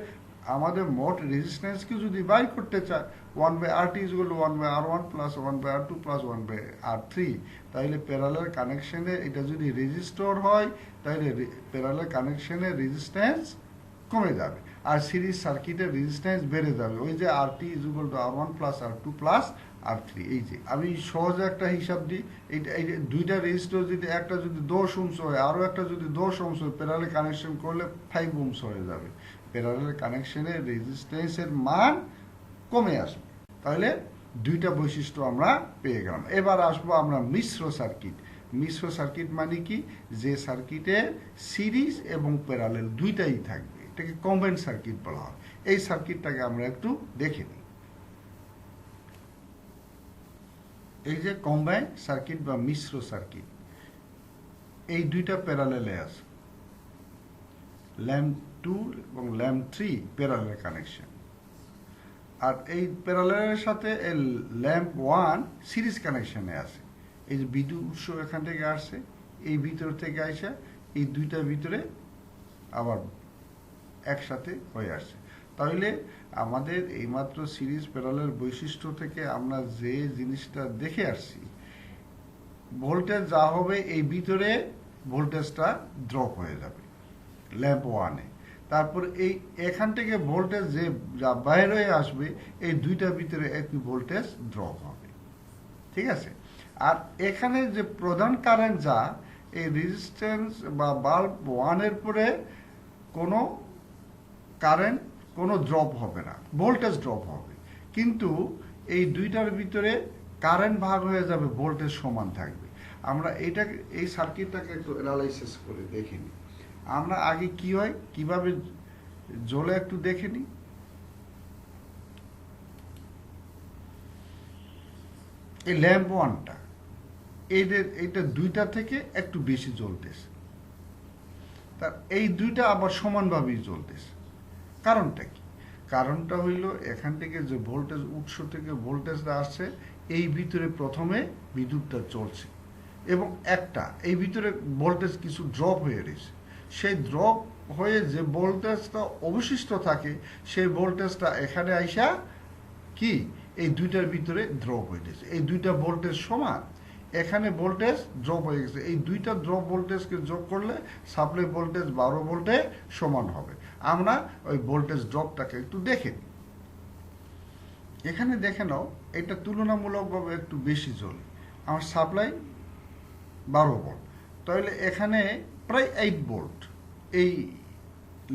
আমাদের মোট রেজিস্ট্যান্সকে যদি বাই করতে চায় 1/RT = 1/R1 + 1/R2 + 1/R3, তাহলে প্যারালাল কানেকশনে এটা যদি রেজিস্টর হয়, তাহলে প্যারালাল কানেকশনের রেজিস্ট্যান্স কমে যাবে, আর সিরিজ সার্কিটের রেজিস্ট্যান্স বেড়ে যাবে। ওই যে RT = R1 + R2 + R3। এই যে আমি সহজে একটা হিসাব দিই, এই দুইটা রেজিস্টর যদি একটা যদি 10 ohms হয়, আরও একটা যদি 10 ohms হয়, প্যারালাল কানেকশন করলে 5 ohms হয়ে যাবে। প্যারালাল কানেকশনের রেজিস্ট্যান্সের মান কমে আসবে। তাহলে দুইটা বৈশিষ্ট্য আমরা পেয়ে গেলাম। এবার আসবো আমরা মিশ্র সার্কিট। মিশ্র সার্কিট মানে কি, যে সার্কিটে সিরিজ এবং প্যারালাল দুইটাই থাকবে, এটাকে কম্বাইন্ড সার্কিট বলা হয়। এই সার্কিটটাকে আমরা একটু দেখে নিই। এই যে কম্বাইন্ড সার্কিট বা মিশ্র সার্কিট, এই দুইটা প্যারালালে আছে, ল্যাম্প 2 এবং ল্যাম্প 3 প্যারালাল কানেকশন, আর এই প্যারালালের সাথে ল্যাম্প 1 সিরিজ কানেকশনে আছে। এই যে বিদ্যুৎ উৎস এখান থেকে আসছে, এই ভিতর থেকে আসে এই দুইটার ভিতরে আবার একসাথে হয়ে আসছে। তাহলে আমাদের এইমাত্র সিরিজ প্যারালাল বৈশিষ্ট্য থেকে আমরা যে জিনিসটা দেখে আসছি, ভোল্টেজ যা হবে এই ভিতরে ভোল্টেজটা ড্রপ হয়ে যাবে ল্যাম্প 1-এ, তারপর এই এখান থেকে ভোল্টেজ যে যা বাইরে হয়ে আসবে, এই দুইটার ভিতরে একই ভোল্টেজ ড্রপ হবে। ঠিক আছে, আর এখানে যে প্রধান কারেন্ট যা, এই রেজিস্ট্যান্স বা বাল্ব 1-এর পরে কোনো কারেন্ট কোনো ড্রপ হবে না, ভোল্টেজ ড্রপ হবে, কিন্তু এই দুইটার ভিতরে কারেন্ট ভাগ হয়ে যাবে, ভোল্টেজ সমান থাকবে। আমরা এই সার্কিটটাকে একটু অ্যানালাইসিস করে দেখে নিই। আমরা আগে কি হয় কিভাবে জ্বলে একটু দেখে নিই। এই ল্যাম্প 1টা এইটা দুইটা থেকে একটু বেশি জ্বলতেছে, তার এই দুইটা আবার সমানভাবেই জ্বলতেছে। কারণটা কি, কারণটা হইল এখান থেকে যে ভোল্টেজ উৎস থেকে ভোল্টেজটা আসছে, এই ভিতরে প্রথমে বিদ্যুৎটা চলছে, এবং এই ভিতরে ভোল্টেজ কিছু ড্রপ হয়ে রয়েছে। সেই ড্রপ হয়ে যে ভোল্টেজটা অবশিষ্ট থাকে, সেই ভোল্টেজটা এখানে আইসা কি এই দুইটার ভিতরে ড্রপ হয়ে গেছে। এই দুইটা ভোল্টেজ সমান, এখানে ভোল্টেজ ড্রপ হয়ে গেছে, এই দুইটা ড্রপ ভোল্টেজকে যোগ করলে সাপ্লাই ভোল্টেজ 12 ভোল্টে সমান হবে। আমরা ওই ভোল্টেজ ড্রপটাকে একটু দেখে নিই। এখানে দেখে নাও, এটা তুলনামূলকভাবে একটু বেশি জ্বলে, আমার সাপ্লাই 12 ভোল্ট, তাহলে এখানে প্রায় 8 ভোল্ট এই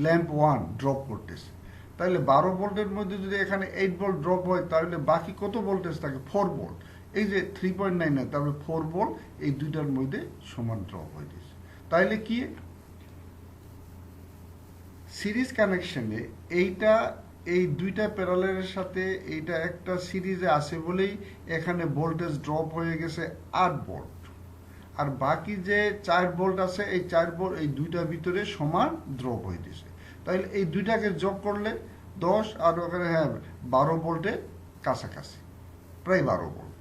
ল্যাম্প 1 ড্রপ করতেছে। তাহলে 12 ভোল্টের মধ্যে যদি এখানে 8 ভোল্ট ড্রপ হয় তাহলে বাকি কত ভোল্টেজ থাকে? 4 ভোল্ট। এই যে 3.99 তারপরে 4 ভোল্ট, এই দুইটার মধ্যে সমান ড্রপ হয়ে গেছে। তাহলে কি সিরিজ কানেকশনে এই দুইটা প্যারালেলের সাথে এইটা একটা সিরিজে আছে বলেই এখানে ভোল্টেজ ড্রপ হয়ে গেছে 8 ভোল্ট। আর বাকি যে 4 ভোল্ট আছে এই 4 ভোল্ট এই দুইটার ভিতরে সমান ড্রপ হয়ে দিছে। তাহলে এই দুইটাকে যোগ করলে 10 আর ওখানে 12 ভোল্টের কাছাকাছি, প্রায় 12 ভোল্ট।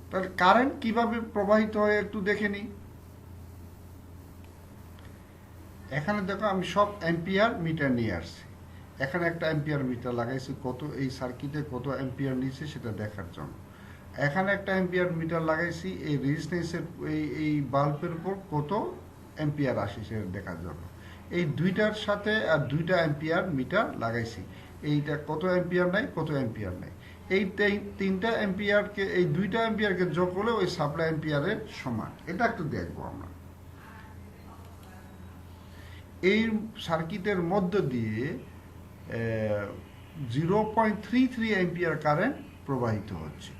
তাহলে কারেন্ট কিভাবে প্রবাহিত হয় একটু দেখে নিই। এখানে দেখো আমি সব অ্যাম্পিয়ার মিটার নিয়ে আসছি। এখানে একটা অ্যাম্পিয়ার মিটার লাগাইছি কত এই সার্কিটে কত অ্যাম্পিয়ার নিচ্ছে সেটা দেখার জন্য। এখানে একটা অ্যাম্পিয়ার মিটার লাগাইছি এই রেজিস্ট্যান্সের এই বাল্বের উপর কত অ্যাম্পিয়ার আসে সেটা দেখার জন্য। এই দুইটার সাথে আর দুইটা অ্যাম্পিয়ার মিটার লাগাইছি, এইটা কত অ্যাম্পিয়ার নাই কত অ্যাম্পিয়ার নাই। এই তিনটা অ্যাম্পিয়ারকে এই দুইটা অ্যাম্পিয়ারকে যোগ করলে ওই সাপ্লাই অ্যাম্পিয়ারের সমান। এটা একটু দেখবো আমরা। এই সার্কিটের মধ্য দিয়ে 0.33 অ্যাম্পিয়ার কারেন্ট প্রবাহিত হচ্ছে।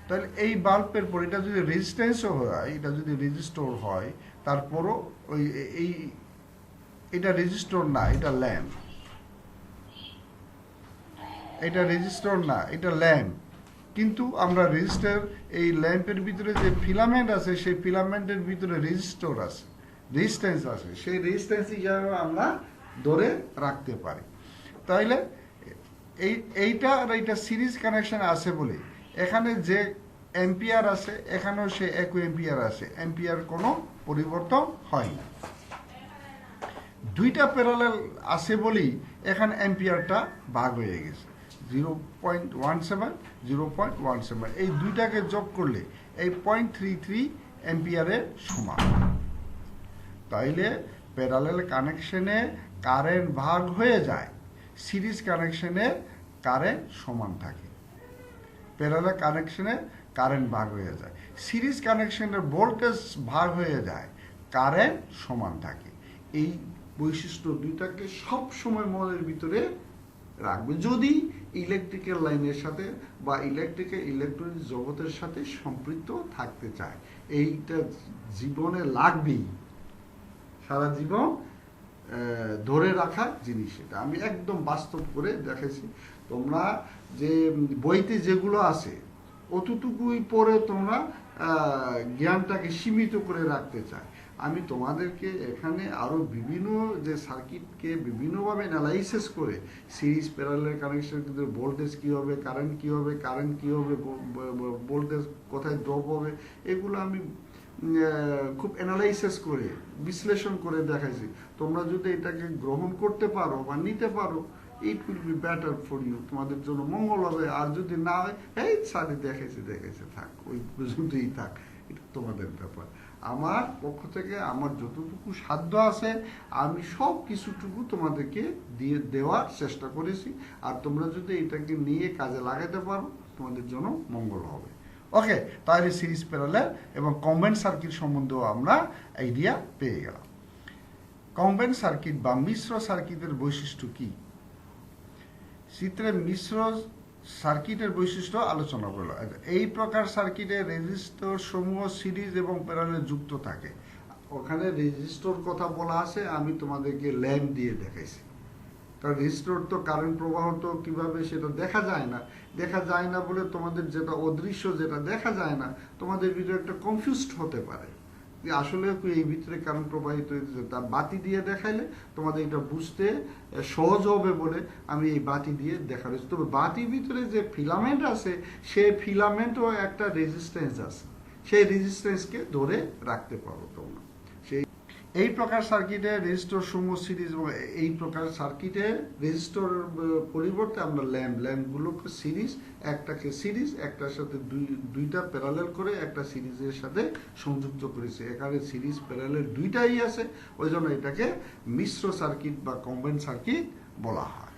তাহলে এই বাল্বের পর এটা যদি রেজিস্ট্যান্সও হয়, এটা যদি রেজিস্টর হয়, তারপরও ওই এটা রেজিস্টর না, এটা ল্যাম্প। এটা রেজিস্টর না, এটা ল্যাম্প। কিন্তু আমরা রেজিস্টার এই ল্যাম্পের ভিতরে যে ফিলামেন্ট আছে সেই ফিলামেন্টের ভিতরে রেজিস্টর আছে, রেজিস্ট্যান্স আছে, সেই রেজিস্ট্যান্স হিসাবে আমরা ধরে রাখতে পারি। তাইলে এইটা আর এইটা সিরিজ কানেকশন আছে বলে এখানে যে অ্যাম্পিয়ার আছে এখানেও সে একই অ্যাম্পিয়ার আছে, অ্যাম্পিয়ার কোনো পরিবর্তন হয় না। দুইটা প্যারালাল আছে বলেই এখানে অ্যাম্পিয়ারটা ভাগ হয়ে গেছে 0.17 0.17। এই দুইটাকে যোগ করলে এই 0.33 অ্যাম্পিয়ারের সমান। তাইলে প্যারালাল কানেকশনে কারেন্ট ভাগ হয়ে যায়, সিরিজ কানেকশনে কারেন্ট সমান থাকে। প্যারালাল কানেকশনে কারেন্ট ভাগ হয়ে যায়, সিরিজ কানেকশনের ভোল্টেজ ভাগ হয়ে যায়, কারেন্ট সমান থাকে। এই বৈশিষ্ট্য দুইটাকে সব সময় মনের ভিতরে রাখবে যদি ইলেকট্রিক্যাল লাইনের সাথে বা ইলেকট্রনিক জগতের সাথে সম্পৃক্ত থাকতে চায়। এইটা জীবনে লাগবেই, সারা জীবন ধরে রাখা জিনিস। এটা আমি একদম বাস্তব করে দেখেছি। তোমরা যে বইতে যেগুলো আছে অতটুকুই পরে তোমরা জ্ঞানটাকে সীমিত করে রাখতে চায়। আমি তোমাদেরকে এখানে আরও বিভিন্ন যে সার্কিটকে বিভিন্নভাবে অ্যানালাইসিস করে সিরিজ প্যারালাল কানেকশন কিন্তু ভোল্টেজ কী হবে, কারেন্ট কী হবে, ভোল্টেজ কোথায় ড্রপ হবে, এগুলো আমি খুব অ্যানালাইসিস করে বিশ্লেষণ করে দেখাইছি। তোমরা যদি এটাকে গ্রহণ করতে পারো বা নিতে পারো, it will be better for you, তোমাদের জন্য মঙ্গল হবে। আর যদি না হয় এই সাথে দেখেছে থাক, ওই পর্যন্তই থাক, এটা তোমাদের ব্যাপার। আমার পক্ষ থেকে আমার যতটুকু সাধ্য আছে আমি সব কিছুটুকু তোমাদেরকে দিয়ে দেওয়ার চেষ্টা করেছি। আর তোমরা যদি এটাকে নিয়ে কাজে লাগাতে পারো তোমাদের জন্য মঙ্গল হবে। ওকে, তাহলে সিরিজ প্যারালাল এবং কম্বাইন্ড সার্কিট সম্বন্ধেও আমরা আইডিয়া পেয়ে গেলাম। কম্বাইন্ড সার্কিট বা মিশ্র সার্কিটের বৈশিষ্ট্য কি? চিত্রে মিশ্র সার্কিটের বৈশিষ্ট্য আলোচনা করলো। এই প্রকার সার্কিটে রেজিস্টর সমূহ সিরিজ এবং প্যারালালে যুক্ত থাকে। ওখানে রেজিস্টর কথা বলা আছে, আমি তোমাদেরকে ল্যাম্প দিয়ে দেখাইছি। কারণ রেজিস্টর তো কারেন্ট প্রবাহ তো কীভাবে সেটা দেখা যায় না বলে তোমাদের যেটা অদৃশ্য, যেটা দেখা যায় না, তোমাদের ভিতরে একটা কনফিউজড হতে পারে যে আসলে এই ভিতরে কারেন্ট প্রবাহিত হইতেছে। তার বাতি দিয়ে দেখাইলে তোমাদের এটা বুঝতে সহজ হবে বলে আমি এই বাতি দিয়ে দেখার। তবে বাতির ভিতরে যে ফিলামেন্ট আছে সেই ফিলামেন্টও একটা রেজিস্ট্যান্স আছে, সেই রেজিস্ট্যান্সকে ধরে রাখতে পারো তোমরা। এই প্রকার সার্কিটে রেজিস্টর সমূহ সিরিজ, এবং এই প্রকার সার্কিটে রেজিস্টর পরিবর্তে আমরা ল্যাম্পগুলোকে সিরিজ, একটার সাথে দুইটা প্যারালাল করে একটা সিরিজের সাথে সংযুক্ত করেছে। এখানে সিরিজ প্যারালাল দুইটাই আছে, ওই জন্য এটাকে মিশ্র সার্কিট বা কম্বাইন্ড সার্কিট বলা হয়।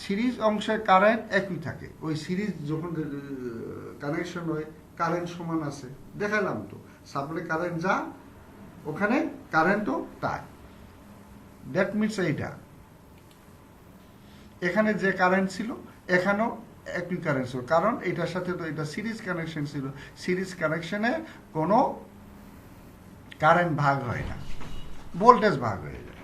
সিরিজ অংশে কারেন্ট একই থাকে, ওই সিরিজ যখন কানেকশন হয় কারেন্ট সমান আছে, দেখালাম তো। সাপ্লাই কারেন্ট যা ওখানে কারেন্টও তাই। দ্যাট মিনস এইটা এখানে যে কারেন্ট ছিল এখানেও একই কারেন্ট ছিল, কারণ এটার সাথে তো এটা সিরিজ কানেকশন ছিল। সিরিজ কানেকশনে কোনো কারেন্ট ভাগ হয় না, ভোল্টেজ ভাগ হয়ে যায়।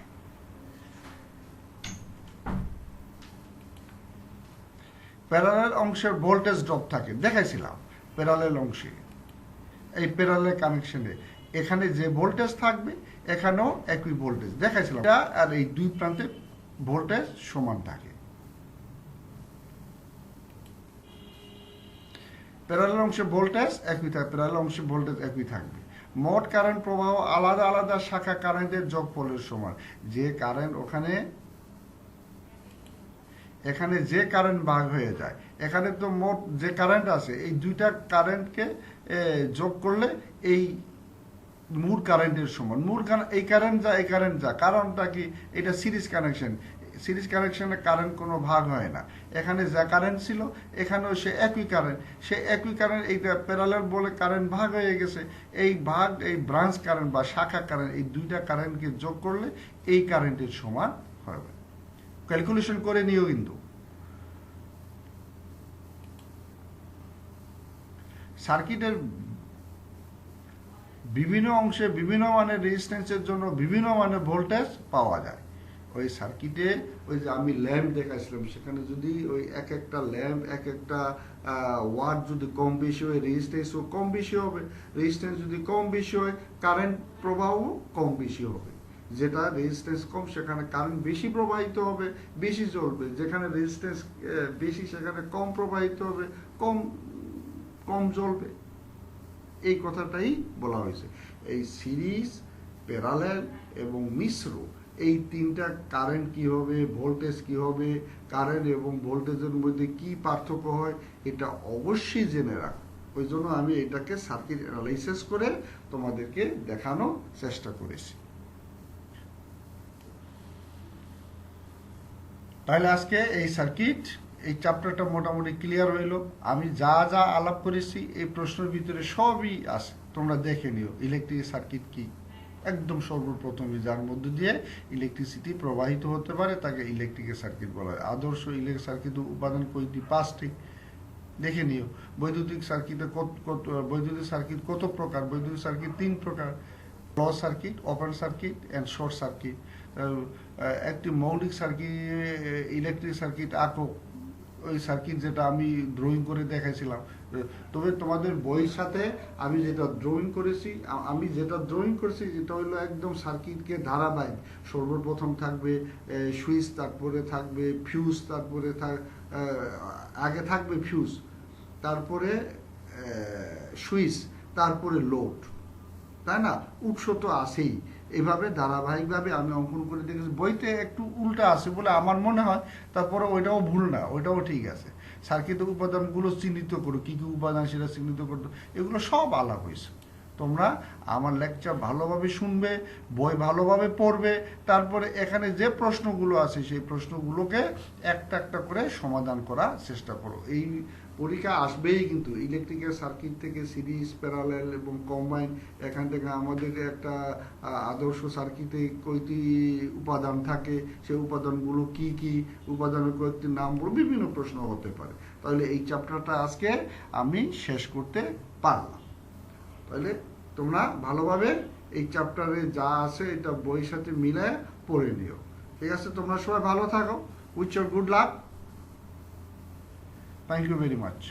প্যারালাল অংশের ভোল্টেজ ড্রপ থাকে, দেখাইছিলাম প্যারালাল অংশে, এই প্যারালাল কানেকশনে এখানে যে ভোল্টেজ থাকবে এখানেও একই ভোল্টেজ দেখাইছিলাম, আর এই দুই প্রান্তে ভোল্টেজ সমান থাকে। প্যারালাল অংশে ভোল্টেজ একই থাকবে, প্যারালাল অংশে ভোল্টেজ একই থাকবে। মোট কারেন্ট প্রবাহ আলাদা আলাদা শাখা কারেন্টের যোগফলের সমান। যে কারেন্ট এখানে যে কারেন্ট ভাগ হয়ে যায়, এখানে তো মোট যে কারেন্ট আছে এই দুইটা কারেন্টকে যোগ করলে এই মূল কারেন্টের সমান। এই কারেন্ট যা কারণটা কি, এটা সিরিজ কানেকশন। সিরিজ কানেকশনে কারেন্ট কোনো ভাগ হয় না। এখানে যা কারেন্ট ছিল এখানেও সে একই কারেন্ট, এইটা প্যারালাল বলে কারেন্ট ভাগ হয়ে গেছে। এই ব্রাঞ্চ কারেন্ট বা শাখা কারেন্ট, এই দুইটা কারেন্টকে যোগ করলে এই কারেন্টের সমান হবে। ক্যালকুলেশন করে নিও কিন্তু। সার্কিটের বিভিন্ন অংশে বিভিন্ন মানের রেজিস্ট্যান্সের জন্য বিভিন্ন মানের ভোল্টেজ পাওয়া যায়। ওই সার্কিটে ওই যে আমি ল্যাম্প দেখাইছিলাম, সেখানে যদি ওই এক একটা ল্যাম্প এক একটা ওয়াট যদি কম বেশি হয়, রেজিস্ট্যান্সও কম বেশি হবে। রেজিস্ট্যান্স যদি কম বেশি হয়, কারেন্ট প্রবাহও কম বেশি হবে। যেটা রেজিস্ট্যান্স কম সেখানে কারেন্ট বেশি প্রবাহিত হবে, বেশি জ্বলবে। যেখানে রেজিস্ট্যান্স বেশি সেখানে কম প্রবাহিত হবে, কম জ্বলবে। এই কথাটাই বলা হয়েছে। এই সিরিজ, প্যারালাল এবং মিশ্র, এই তিনটা কারেন্ট কি হবে, ভোল্টেজ কি হবে, কারেন্ট এবং ভোল্টেজের মধ্যে কি পার্থক্য হয়, এটা অবশ্যই জেনে রাখ। ওই জন্য আমি এটাকে সার্কিট অ্যানালাইসিস করে তোমাদেরকে দেখানোর চেষ্টা করেছি। তাহলে আজকে এই সার্কিট, এই চ্যাপ্টারটা মোটামুটি ক্লিয়ার হইল। আমি যা যা আলাপ করেছি এই প্রশ্নের ভিতরে সবই আছে, তোমরা দেখে নিও। ইলেকট্রিক সার্কিট কি, একদম সর্বপ্রথমে যার মধ্য দিয়ে ইলেকট্রিসিটি প্রবাহিত হতে পারে তাকে ইলেকট্রিক সার্কিট বলা হয়। আদর্শ ইলেকট্রিক সার্কিট উপাদান কয়টি? 5টি। দেখে নিও। বৈদ্যুতিক সার্কিট কত প্রকার? বৈদ্যুতিক সার্কিট 3 প্রকার: close circuit, open circuit and short circuit. একটি মৌলিক সার্কিট, ইলেকট্রিক সার্কিট আঁকো, ওই সার্কিট যেটা আমি ড্রয়িং করে দেখাইছিলাম। তবে তোমাদের বইয়ের সাথে আমি যেটা ড্রয়িং করেছি যেটা হলো একদম সার্কিটকে ধারাবাহিক। সর্বপ্রথম থাকবে সুইচ, তারপরে থাকবে ফিউজ, তারপরে আগে থাকবে ফিউজ, তারপরে সুইচ, তারপরে লোড, তাই না? উৎস তো আছেই। এভাবে ধারাবাহিকভাবে আমি অঙ্কন করে দেখেছি। বইতে একটু উল্টা আছে বলে আমার মনে হয়, তারপরে ওইটাও ভুল না, ওইটাও ঠিক আছে। সার্কিটের উপাদানগুলো চিহ্নিত করো, কি কি উপাদান সেটা চিহ্নিত করতো, এগুলো সব আলাপ হয়েছে। তোমরা আমার লেকচার ভালোভাবে শুনবে, বই ভালোভাবে পড়বে, তারপরে এখানে যে প্রশ্নগুলো আছে সেই প্রশ্নগুলোকে একটা একটা করে সমাধান করার চেষ্টা করো। এই পরীক্ষা আসবেই কিন্তু। ইলেকট্রিক্যাল সার্কিট থেকে সিরিজ, প্যারালাল এবং কম্বাইন, এখান থেকে আমাদের একটা আদর্শ সার্কিটে কয়টি উপাদান থাকে, সেই উপাদানগুলো কি কি, উপাদানের কয়েকটি নাম বলে বিভিন্ন প্রশ্ন হতে পারে। তাহলে এই চ্যাপ্টারটা আজকে আমি শেষ করতে পারলাম। তাহলে তোমরা ভালোভাবে এই চ্যাপ্টারে যা আছে এটা বইয়ের সাথে মিলে পড়ে নিও। ঠিক আছে? তোমরা সবাই ভালো থাকো। Which your good luck. Thank you very much.